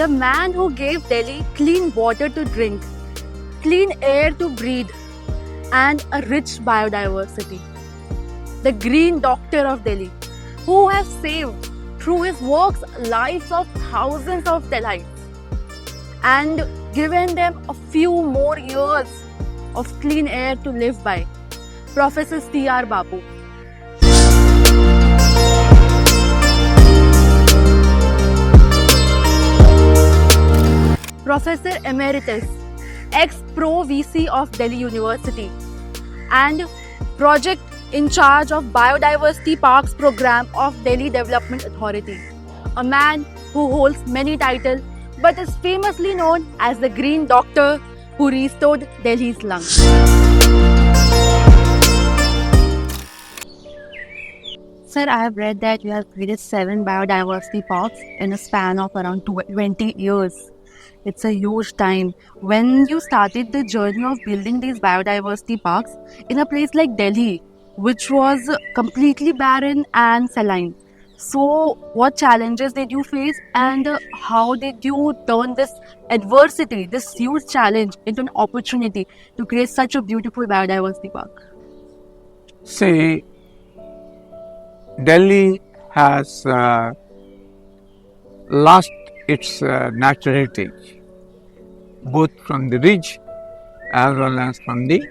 the man who gave Delhi clean water to drink, clean air to breathe, and a rich biodiversity. The green doctor of Delhi, who has saved through his works lives of thousands of Delhites and given them a few more years of clean air to live by. Professor C R Babu. Professor Emeritus, ex-Pro VC of Delhi University and project in charge of Biodiversity Parks program of Delhi Development Authority. A man who holds many titles but is famously known as the Green Doctor who restored Delhi's lungs. Sir, I have read that you have created 7 biodiversity parks in a span of around 20 years. It's a huge time. When you started the journey of building these biodiversity parks in a place like Delhi, which was completely barren and saline. So, what challenges did you face and how did you turn this adversity, this huge challenge, into an opportunity to create such a beautiful biodiversity park? See, Delhi has lost its natural heritage, both from the ridge as well as from the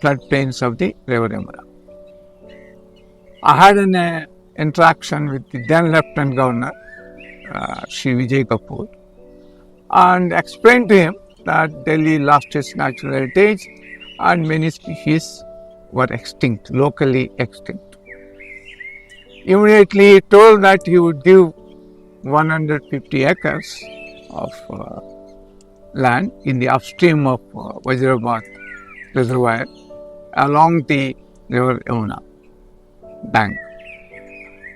floodplains of the river Yamuna. I had an interaction with the then Lieutenant Governor, Shri Vijay Kapoor, and explained to him that Delhi lost its natural heritage and many species were extinct, locally extinct. Immediately he told that he would give 150 acres of land in the upstream of Vajrabad reservoir along the river Yamuna bank.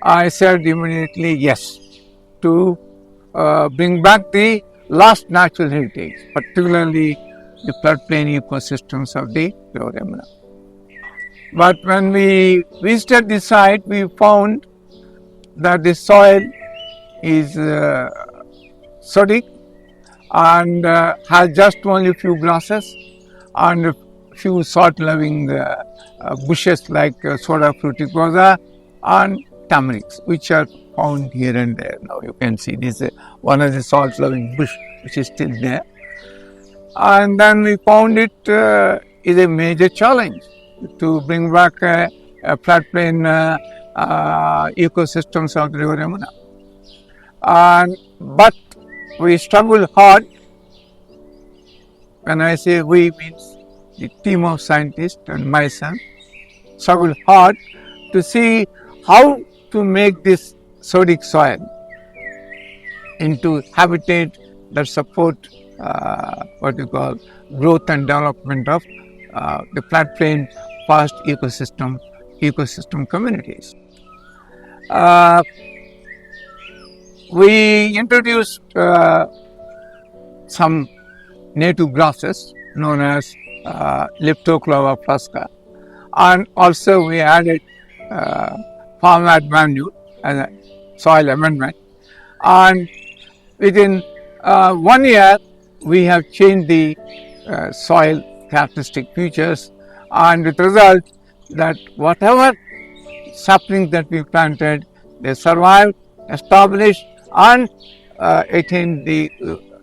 I said immediately yes to bring back the lost natural heritage, particularly the floodplain ecosystems of the river Yamuna. But when we visited the site, we found that the soil is sodic and has just only a few grasses and a few salt-loving bushes like soda fruticosa and tamarix, which are found here and there. Now you can see this one of the salt-loving bush which is still there. And then we found it is a major challenge to bring back a floodplain ecosystems of the river Yamuna. But we struggled hard. When I say we, means the team of scientists and myself struggled hard to see how to make this sodic soil into habitat that support what you call growth and development of the floodplain past ecosystem communities. We introduced some native grasses known as Leptoclava fusca, and also we added farmyard manure as a soil amendment, and within 1 year we have changed the soil characteristic features, and with the result that whatever saplings that we planted, they survived, established and attained the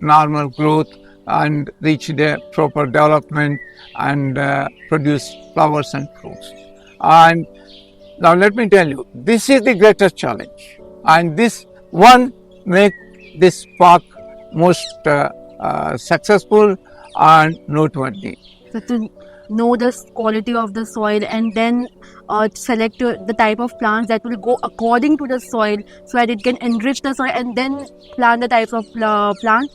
normal growth and reached their proper development and produce flowers and fruits. And now let me tell you, this is the greatest challenge, and this one make this park most successful and noteworthy. So to know the quality of the soil and then select the type of plants that will go according to the soil so that it can enrich the soil, and then plant the types of plants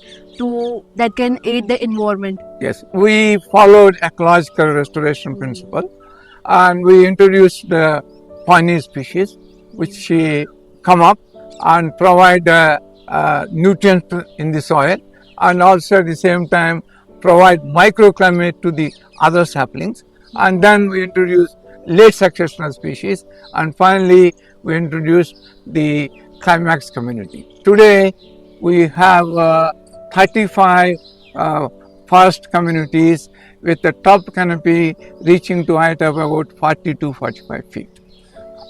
that can aid the environment. Yes, we followed ecological restoration principle and we introduced the pioneer species which come up and provide nutrients in the soil, and also at the same time provide microclimate to the other saplings. And then we introduce late successional species, and finally we introduce the climax community. Today we have 35 forest communities with the top canopy reaching to height of about 40 to 45 feet.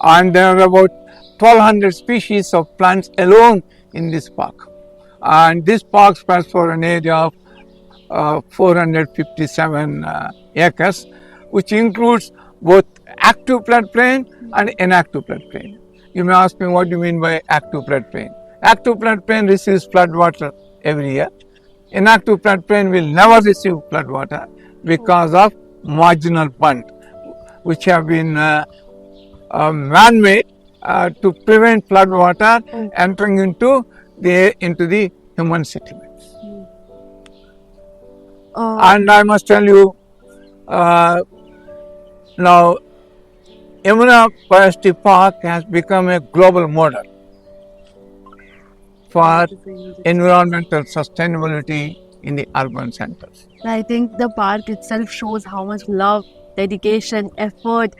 And there are about 1200 species of plants alone in this park. And this park spans for an area of 457 acres, which includes both active floodplain and inactive floodplain. You may ask me, what do you mean by active floodplain? Active floodplain receives floodwater every year. Inactive floodplain will never receive floodwater because of marginal pond, which have been man-made to prevent floodwater entering into the human settlements. And I must tell you, now Yamuna Biodiversity Park has become a global model for environmental sustainability in the urban centers. I think the park itself shows how much love, dedication, effort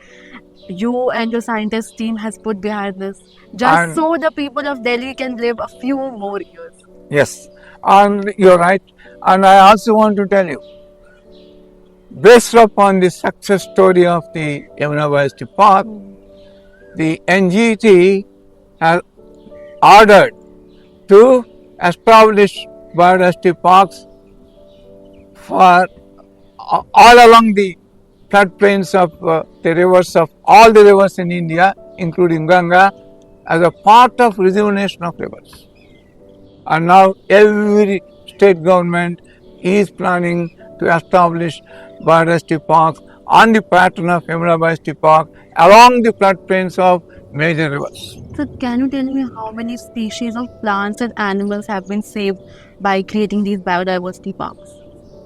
you and your scientist team has put behind this, just so the people of Delhi can live a few more years. Yes, and you're right. And I also want to tell you, based upon the success story of the Yamuna Biodiversity Park, the NGT has ordered to establish biodiversity parks for all along the floodplains of the rivers of all the rivers in India, including Ganga, as a part of rejuvenation of rivers. And now every state government is planning to establish biodiversity parks on the pattern of Yamuna Biodiversity Park along the floodplains of major rivers. So can you tell me how many species of plants and animals have been saved by creating these biodiversity parks?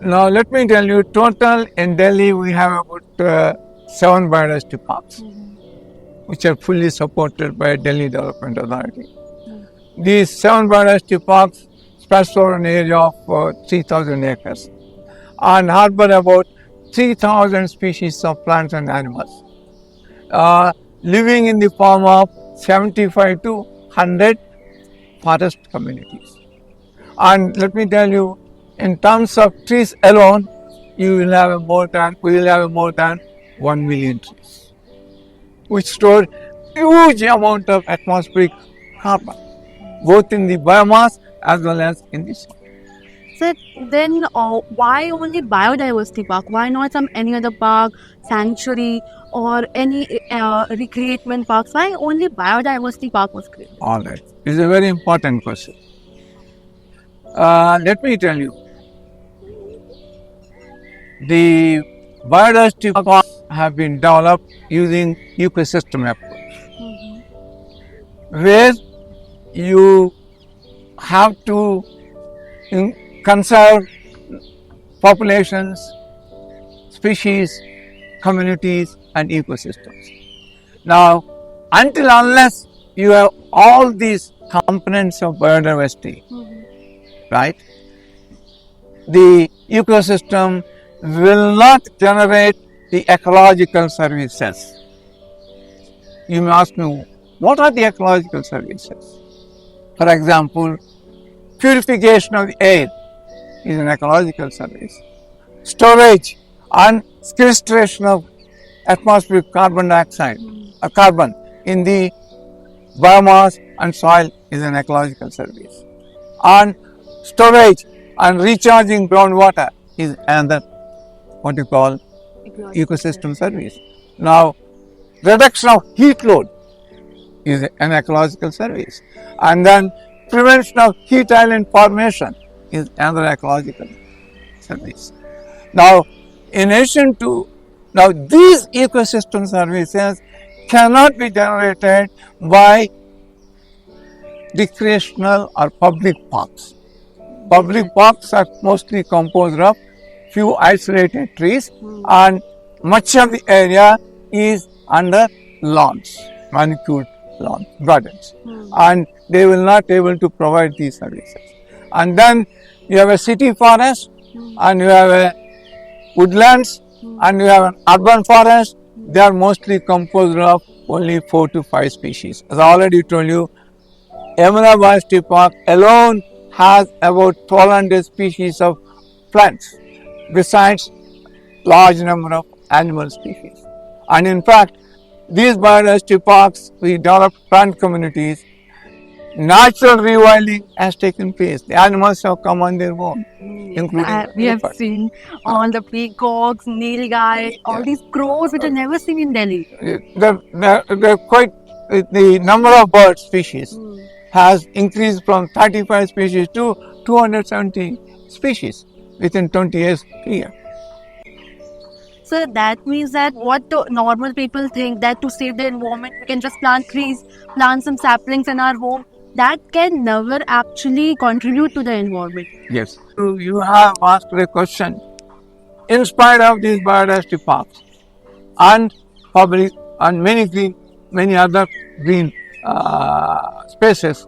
Now let me tell you, total in Delhi we have about 7 biodiversity parks, which are fully supported by Delhi Development Authority. These 7 biodiversity parks spread over an area of 3,000 acres and harbor about 3,000 species of plants and animals, living in the form of 75 to 100 forest communities. And let me tell you, in terms of trees alone, we will have more than 1 million trees, which store huge amount of atmospheric carbon, both in the biomass as well as in the soil. So then why only biodiversity park? Why not any other park, sanctuary or any recreation parks? Why only biodiversity park was created? All right. This is a very important question. Let me tell you, the biodiversity parks have been developed using ecosystem approach, where you have to conserve populations, species, communities and ecosystems. Now, unless you have all these components of biodiversity, right, the ecosystem will not generate the ecological services. You may ask me, what are the ecological services? For example, purification of the air is an ecological service. Storage and sequestration of atmospheric carbon dioxide or carbon in the biomass and soil is an ecological service. And storage and recharging groundwater is another what you call ecosystem service. Now, reduction of heat load is an ecological service. And then prevention of heat island formation is another ecological service. Now, in addition to, these ecosystem services cannot be generated by recreational or public parks. Public parks are mostly composed of few isolated trees and much of the area is under lawns, manicured lawn gardens, and they will not able to provide these services. And then you have a city forest and you have a woodlands and you have an urban forest. They are mostly composed of only 4 to 5 species. As I already told you, Yamuna Biodiversity Park alone has about 1,200 species of plants, besides large number of animal species. And in fact, these biodiversity parks, we developed plant communities. Natural rewilding has taken place. The animals have come on their own, including We have leopards. seen all the peacocks, nilgai, all these crows which are never seen in Delhi. They're quite, the number of bird species has increased from 35 species to 270 species within 20 years period. So that means that what the normal people think, that to save the environment we can just plant trees, plant some saplings in our home, that can never actually contribute to the environment. Yes. So you have asked a question. In spite of these biodiversity parks and public and many other green spaces,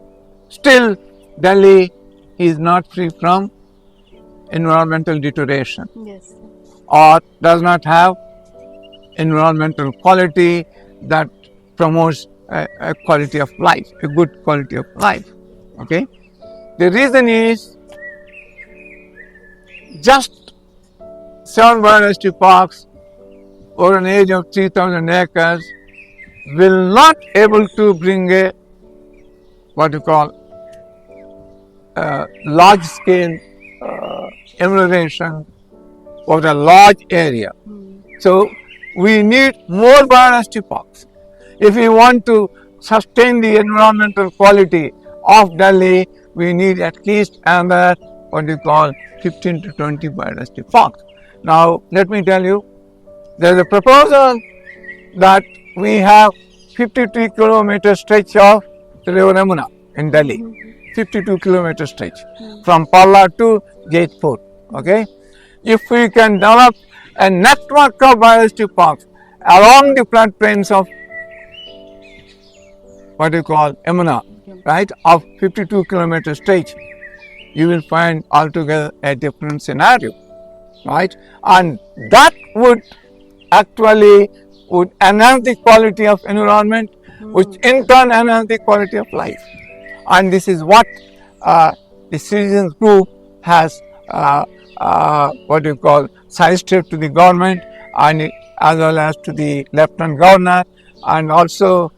still Delhi is not free from environmental deterioration, Yes. or does not have environmental quality that promotes a quality of life, a good quality of life. Okay. The reason is just 7 biodiversity parks over an age of 3,000 acres will not able to bring a what you call large scale amelioration of a large area. So we need more biodiversity parks. If we want to sustain the environmental quality of Delhi, we need at least another what you call 15 to 20 biodiversity parks. Now let me tell you, there is a proposal that we have 53-kilometer stretch of the river Yamuna in Delhi, 52-kilometer stretch from Palla to Jaipur. Okay, if we can develop a network of biodiversity parks along the floodplains of what you call Yamuna, right, of 52-kilometer stretch, you will find altogether a different scenario, right? And that would actually enhance the quality of environment, which in turn enhance the quality of life. And this is what the citizens group has what you call suggested to the government, and as well as to the Lieutenant Governor. And also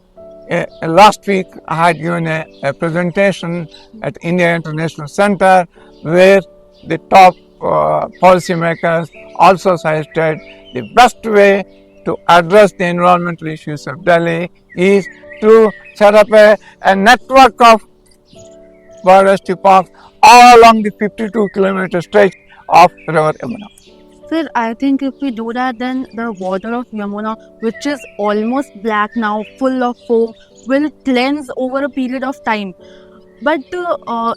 last week I had given a presentation at India International Center where the top policymakers also suggested the best way to address the environmental issues of Delhi is to set up a network of biodiversity parks all along the 52-kilometer stretch of river Yamuna. Sir, I think if we do that, then the water of Yamuna, which is almost black now, full of foam, will cleanse over a period of time. But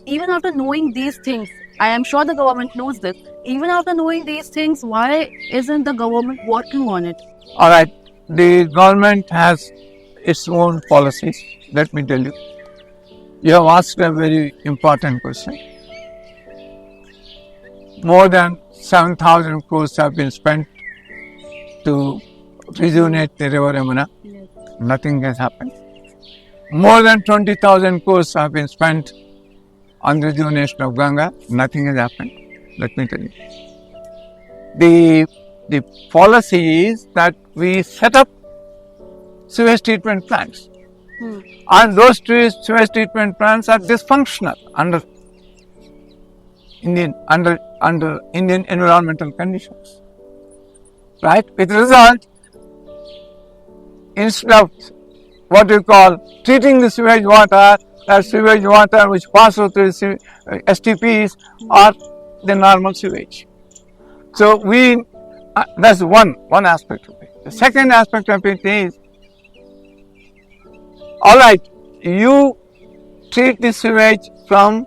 even after knowing these things, I am sure the government knows this. Even after knowing these things, why isn't the government working on it? All right, the government has its own policies. Let me tell you. You have asked a very important question. More than 7,000 crores have been spent to rejuvenate the river Yamuna. Yes. Nothing has happened. More than 20,000 crores have been spent on the rejuvenation of Ganga. Nothing has happened. Let me tell you. The policy is that we set up sewage treatment plants. And those sewage treatment plants are dysfunctional under Indian environmental conditions. Right? With the result, instead of what we call treating the sewage water, that sewage water which passes through the STPs are the normal sewage. So that's one aspect of it. The second aspect of it is, all right, you treat the sewage from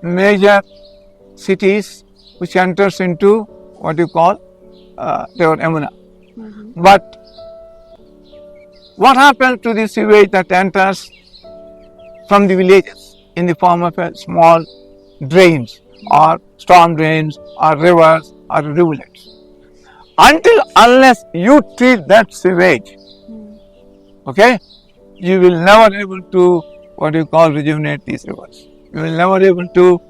major cities which enters into what you call river Yamuna. But what happens to the sewage that enters from the villages in the form of a small drains or storm drains or rivers or rivulets? Unless you treat that sewage, okay, you will never able to what you call rejuvenate these rivers. you will never able to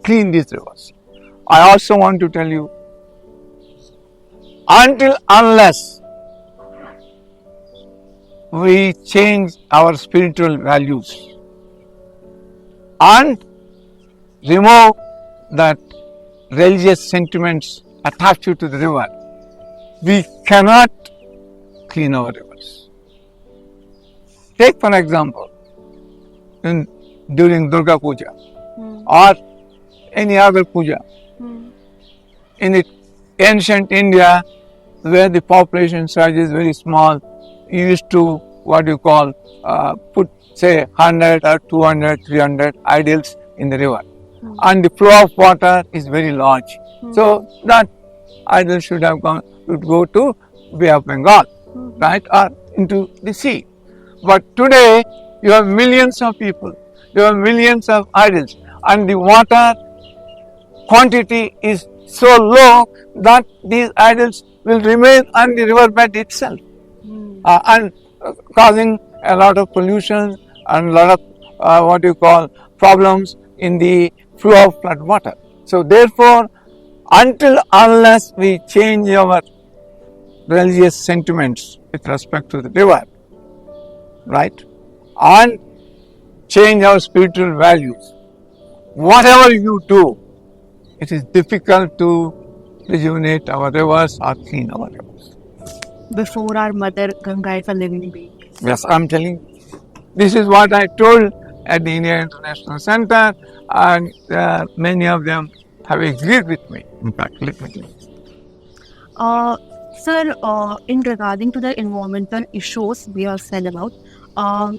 clean these rivers. I also want to tell you, unless we change our spiritual values and remove that religious sentiments attached to the river, we cannot clean our rivers. Take for example, during Durga Puja or any other puja, in the ancient India, where the population size is very small, you used to put say 100 or 200, 300 idols in the river, and the flow of water is very large. So that idol should go to Bay of Bengal, right, or into the sea. But today you have millions of people, you have millions of idols, and the water quantity is so low that these idols will remain on the riverbed itself, and causing a lot of pollution and a lot of problems in the flow of flood water. So therefore, unless we change our religious sentiments with respect to the river, right, and change our spiritual values, whatever you do, it is difficult to rejuvenate our rivers or clean our rivers. Before our mother Ganga is a living being. Yes, I'm telling you. This is what I told at the India International Center, and many of them have agreed with me. In fact, let me tell you. Sir, in regarding to the environmental issues we have said about,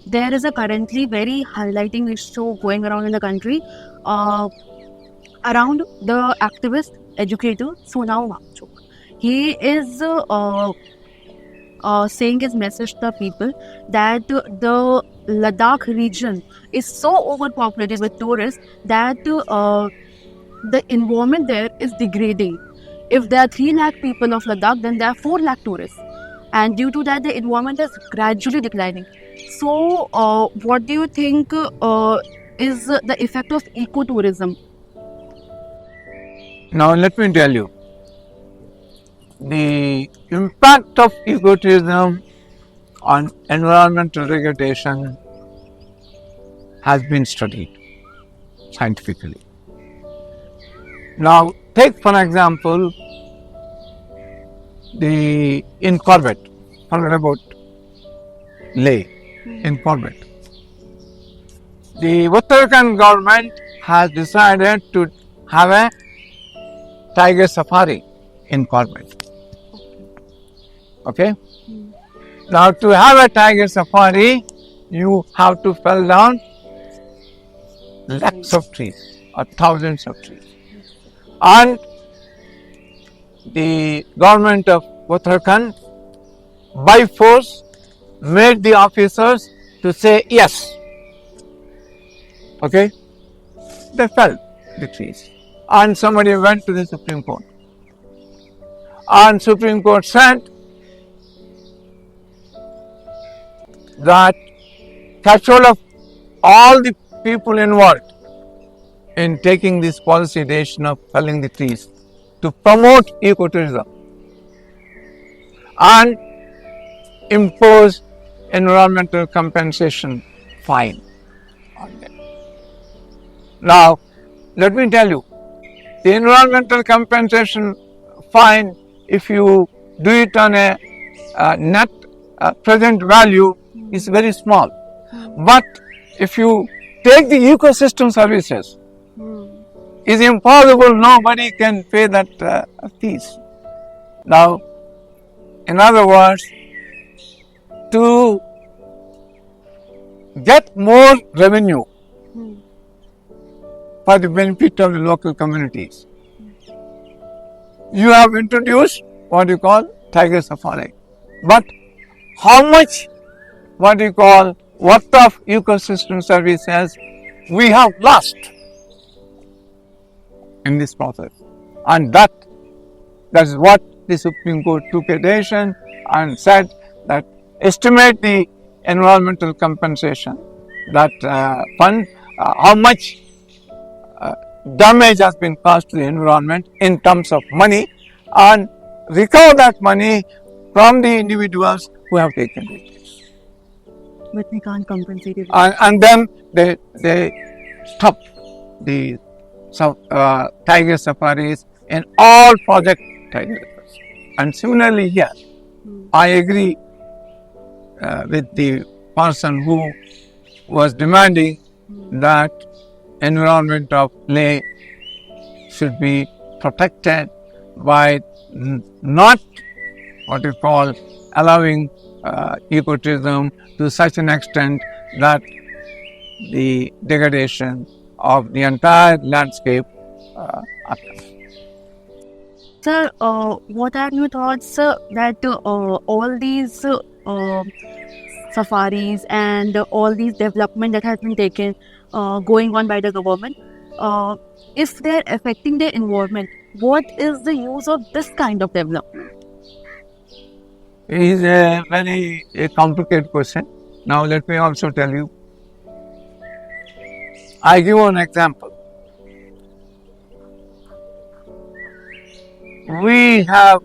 there is a currently very highlighting issue going around in the country around the activist educator Sonam Wangchuk. He is saying his message to the people that the Ladakh region is so overpopulated with tourists that the environment there is degrading. If there are 3 lakh people of Ladakh, then there are 4 lakh tourists. And due to that, the environment is gradually declining. So, what do you think is the effect of ecotourism? Now, let me tell you, the impact of ecotourism on environmental degradation has been studied scientifically. Now, take for example, in Corbett, forget about Leh, in Corbett. The Uttarakhand government has decided to have a tiger safari in Corbett. Okay? Now, to have a tiger safari, you have to fell down lakhs of trees or thousands of trees. And the government of Uttarakhand, by force, made the officers to say yes. Okay? They felled the trees. And somebody went to the Supreme Court. And Supreme Court said that control of all the people involved in taking this policy decision of felling the trees to promote ecotourism and impose environmental compensation fine on them. Now, let me tell you, the environmental compensation fine, if you do it on a net present value, is very small. But if you take the ecosystem services, it's impossible, nobody can pay that fees. Now, in other words, to get more revenue for the benefit of the local communities, you have introduced what you call tiger safari. But how much worth of ecosystem services we have lost in this process. And that is what the Supreme Court took a decision and said that estimate the environmental compensation that fund, how much damage has been caused to the environment in terms of money, and recover that money from the individuals who have taken it. But we can't compensate it. And then they stop the tiger safaris in all project tiger reserves. And similarly here, I agree with the person who was demanding that environment of Leh should be protected by not what you call allowing ecotourism to such an extent that the degradation of the entire landscape occurs. Sir, what are your thoughts that all these safaris and all these development that has been taken going on by the government, if they're affecting the environment, what is the use of this kind of development? It is a very complicated question. Now let me also tell you. I give one example. We have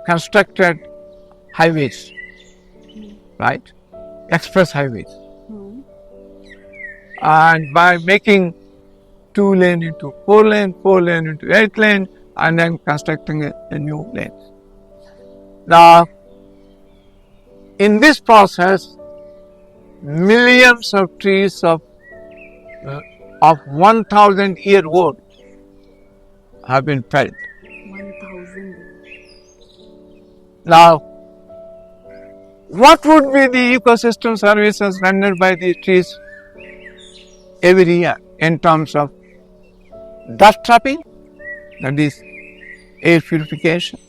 constructed highways, right? Express highways. And by making 2 lane into 4 lane, 4 lane into 8 lane, and then constructing a new lane. Now, in this process, millions of trees of 1,000-year-old have been felled. 1,000. Now, what would be the ecosystem services rendered by these trees every year in terms of dust trapping, that is air purification,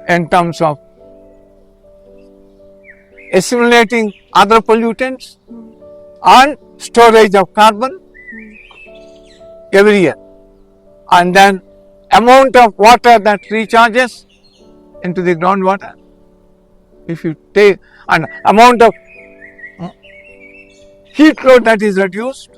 in terms of assimilating other pollutants and storage of carbon every year, and then amount of water that recharges into the groundwater. If you take an amount of heat load that is reduced,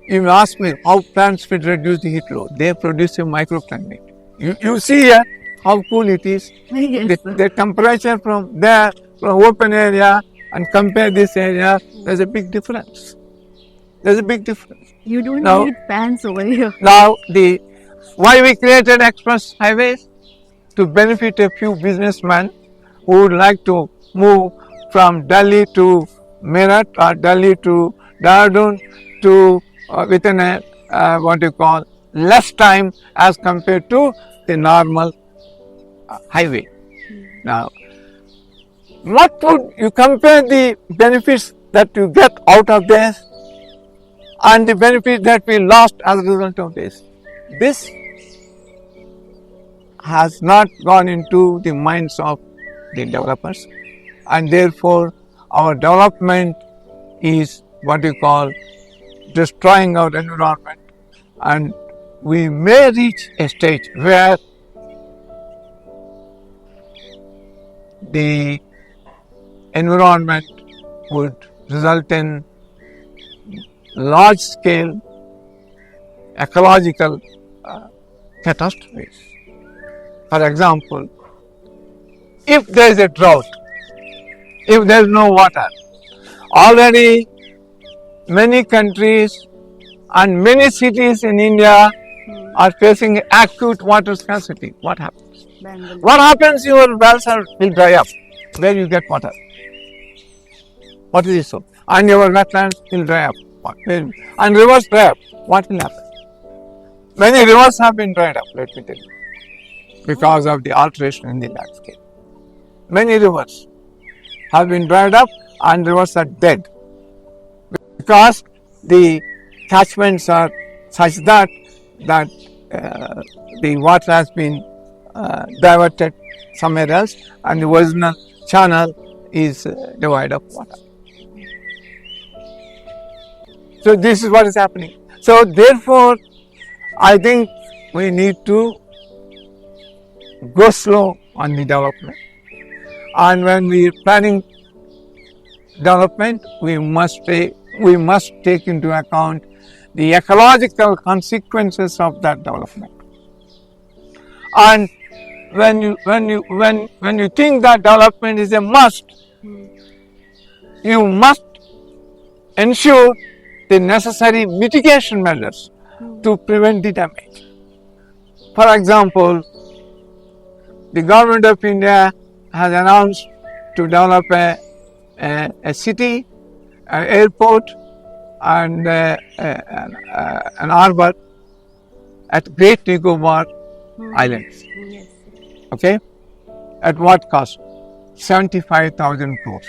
you may ask me how plants will reduce the heat load. They produce a microclimate. You see here how cool it is. Yes, The temperature from there, from open area, and compare this area, there's a big difference. There's a big difference. you don't Now- need fans over here. Now, why we created express highways? To benefit a few businessmen who would like to move from Delhi to Meerut or Delhi to Dehradun to within what you call less time as compared to the normal highway. Now, what would you compare the benefits that you get out of this and the benefit that we lost as a result of this? This has not gone into the minds of the developers, and therefore our development is what you call destroying our environment, and we may reach a stage where the environment would result in large scale ecological catastrophes. For example, if there is a drought, if there is no water, already many countries and many cities in India are facing acute water scarcity. What happens? Bangalore. What happens? Your wells will dry up. Where you get water? What is it so? And your wetlands will dry up. And rivers dry up. What will happen? Many rivers have been dried up, let me tell you, because of the alteration in the landscape. Many rivers have been dried up and rivers are dead because the catchments are such that the water has been diverted somewhere else and the original channel is devoid of water. So this is what is happening. So therefore, I think we need to go slow on the development. And when we are planning development, we must take into account the ecological consequences of that development. And when you think that development is a must, you must ensure the necessary mitigation measures to prevent the damage. For example, the government of India has announced to develop a city, an airport, and an harbour at Great Nicobar Islands. Yes. Okay, at what cost? 75,000 crores.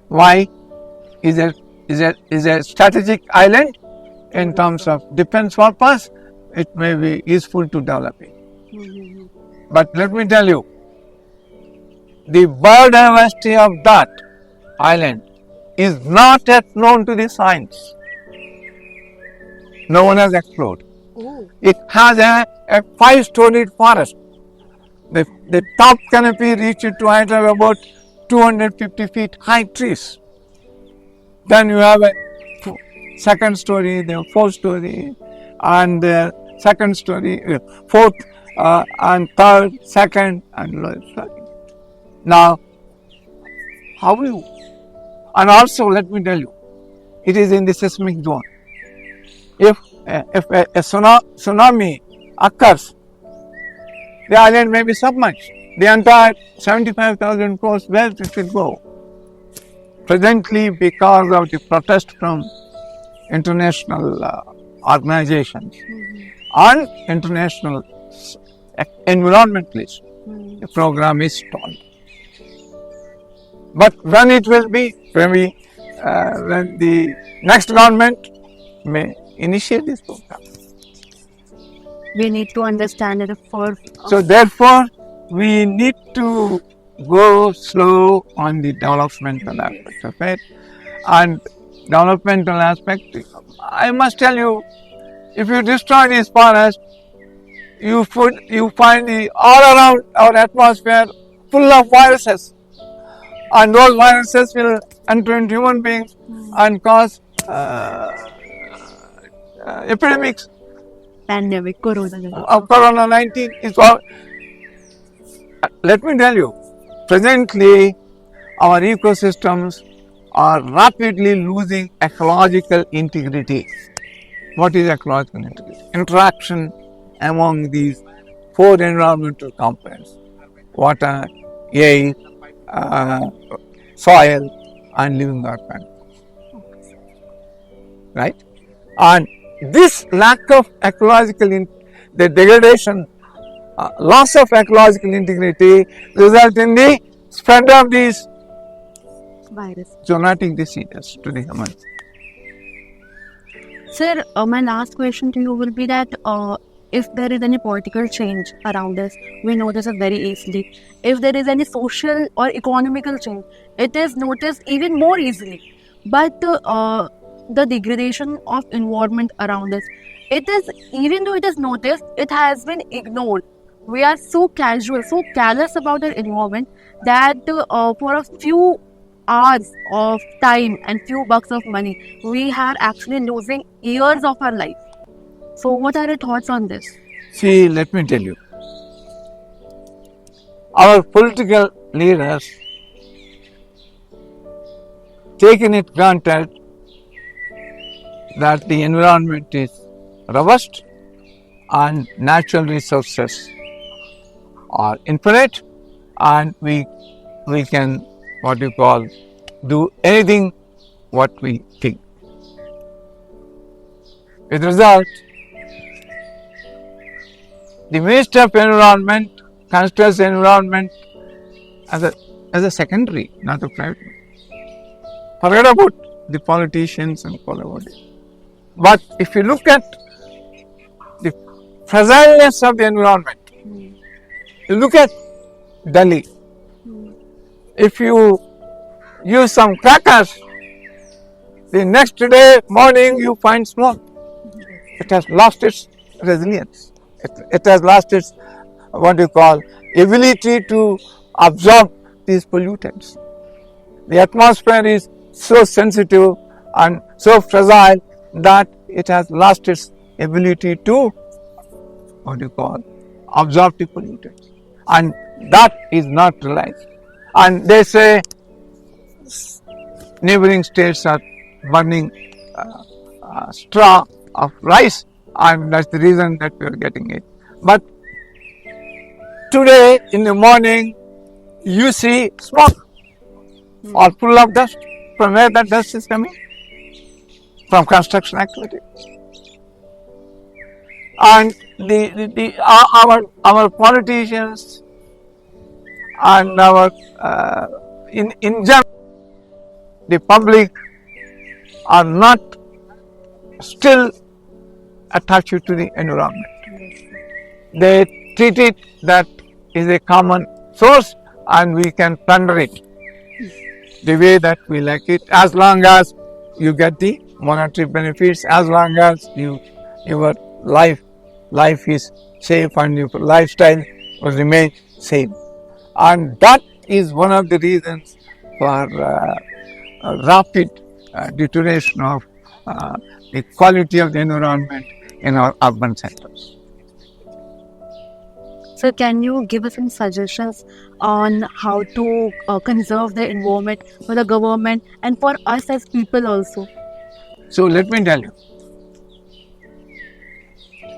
Why? Is a strategic island in terms of defense purpose. It may be useful to develop it. But let me tell you, the biodiversity of that island is not yet known to the science. No one has explored. It has a 5-storied forest. The top canopy reaches to height of about 250 feet high trees. Then you have a second story, the fourth story, and the second story, fourth and third, second, and lower story. Now, how do you? And also, let me tell you, it is in the seismic zone. If a tsunami occurs, the island may be submerged. The entire 75,000 crores wealth it will go. Presently, because of the protest from international organizations and international environmentalists, the program is stalled. But when it will be, when the next government may initiate this program. We need to understand it first. So therefore, we need to go slow on the developmental aspect of it. And developmental aspect, I must tell you, if you destroy this forest, you find all around our atmosphere full of viruses. And those viruses will enter into human beings and cause epidemics. Pandemic, Corona-19 is all. Let me tell you, presently our ecosystems are rapidly losing ecological integrity. What is ecological integrity? Interaction among these 4 environmental components: water, air, soil, and living organisms. Right? And this lack of the degradation, loss of ecological integrity result in the spread of these virus, zoonotic diseases to the humans. Sir, my last question to you will be that if there is any political change around us, we notice it very easily. If there is any social or economical change, it is noticed even more easily. But the degradation of environment around us, it is, even though it is noticed, it has been ignored. We are so casual, so careless about our environment that for a few hours of time and few bucks of money, we are actually losing years of our life. So what are your thoughts on this? See, let me tell you, our political leaders taken it granted that the environment is robust and natural resources are infinite, and we can, what you call, do anything what we think. With result, the Minister of Environment considers environment as a secondary, not a primary. Forget about the politicians and politics. But if you look at the fragileness of the environment, you look at Delhi. If you use some crackers, the next day morning you find smoke. It has lost its resilience. It has lost its, what you call, ability to absorb these pollutants. The atmosphere is so sensitive and so fragile that it has lost its ability to, absorb the pollutants. And that is not realized. And they say neighboring states are burning straw of rice, and that's the reason that we are getting it. But today in the morning, you see smoke or full of dust. From where that dust is coming? From construction activity. And our politicians and our in general, the public are not still attached to the environment. They treat it that is a common source and we can plunder it the way that we like it, as long as you get the monetary benefits, as long as your life is safe and your lifestyle will remain same. And that is one of the reasons for rapid deterioration of the quality of the environment in our urban centers. So can you give us some suggestions on how to conserve the environment for the government and for us as people also? So let me tell you,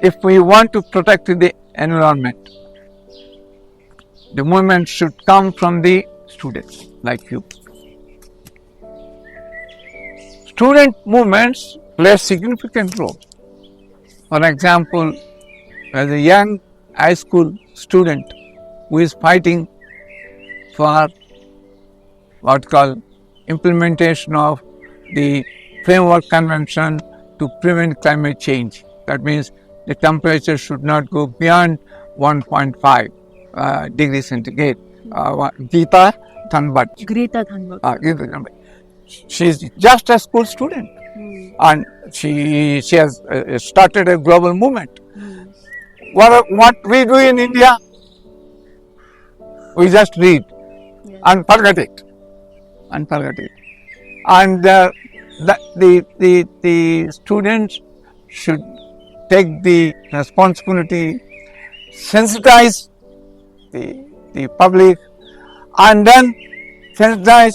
if we want to protect the environment, the movement should come from the students like you. Student movements play a significant role. For example, as a young high school student who is fighting for what called implementation of the framework convention to prevent climate change. That means the temperature should not go beyond 1.5 degrees centigrade. Greta Thunberg. She is just a school student, and she has started a global movement. What we do in India, we just read and forget it, and the students should take the responsibility, sensitize the public, and then sensitize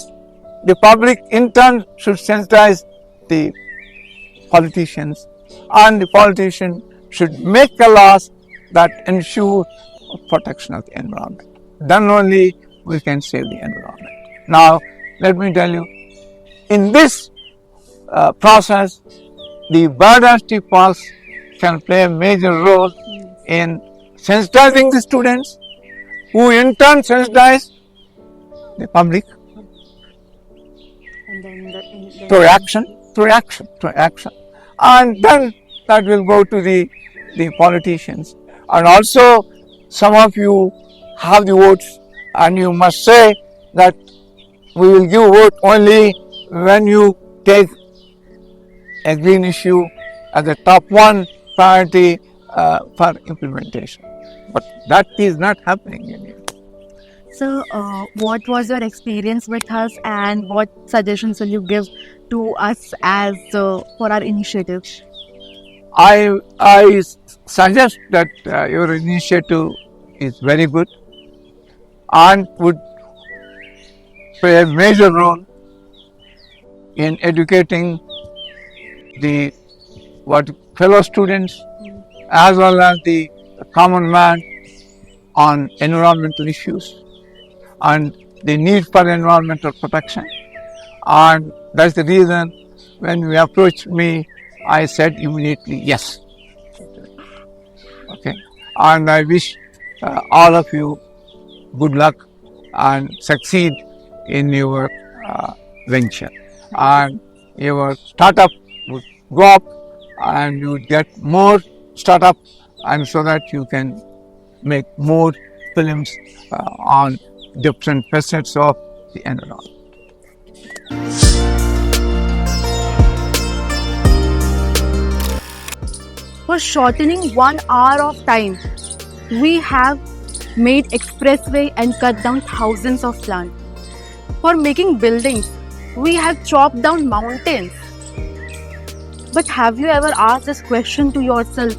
the public in turn should sensitize the politicians, and the politicians should make the laws that ensure protection of the environment. Then only we can save the environment. Now, let me tell you, in this process, the biodiversity parks can play a major role in sensitizing the students, who in turn sensitize the public through action, and then that will go to the politicians. And also, some of you have the votes, and you must say that we will give vote only when you take a green issue as the top one priority for implementation. But that is not happening in India. So, what was your experience with us, and what suggestions will you give to us as for our initiative? I suggest that your initiative is very good and would play a major role in educating the fellow students as well as the common man on environmental issues and the need for environmental protection. And that's the reason when you approached me, I said immediately yes. Okay, and I wish all of you good luck and succeed in your venture, and your startup would go up and you would get more startup, and so that you can make more films on different facets of the environment. For shortening 1 hour of time, we have made expressway and cut down thousands of plants. For making buildings, we have chopped down mountains. But have you ever asked this question to yourself?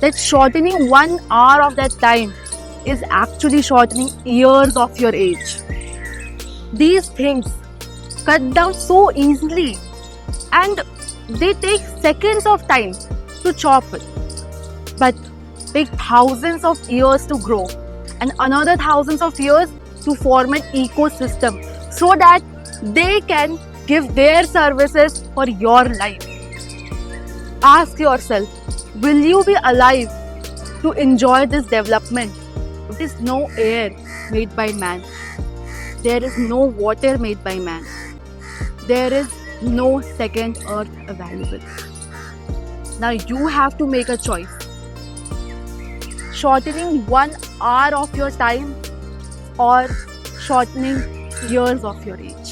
That shortening 1 hour of that time is actually shortening years of your age. These things cut down so easily and they take seconds of time to chop it, but take thousands of years to grow and another thousands of years to form an ecosystem so that they can give their services for your life. Ask yourself, will you be alive to enjoy this development? There is no air made by man. There is no water made by man. There is no second earth available. Now you have to make a choice. Shortening 1 hour of your time or shortening years of your age.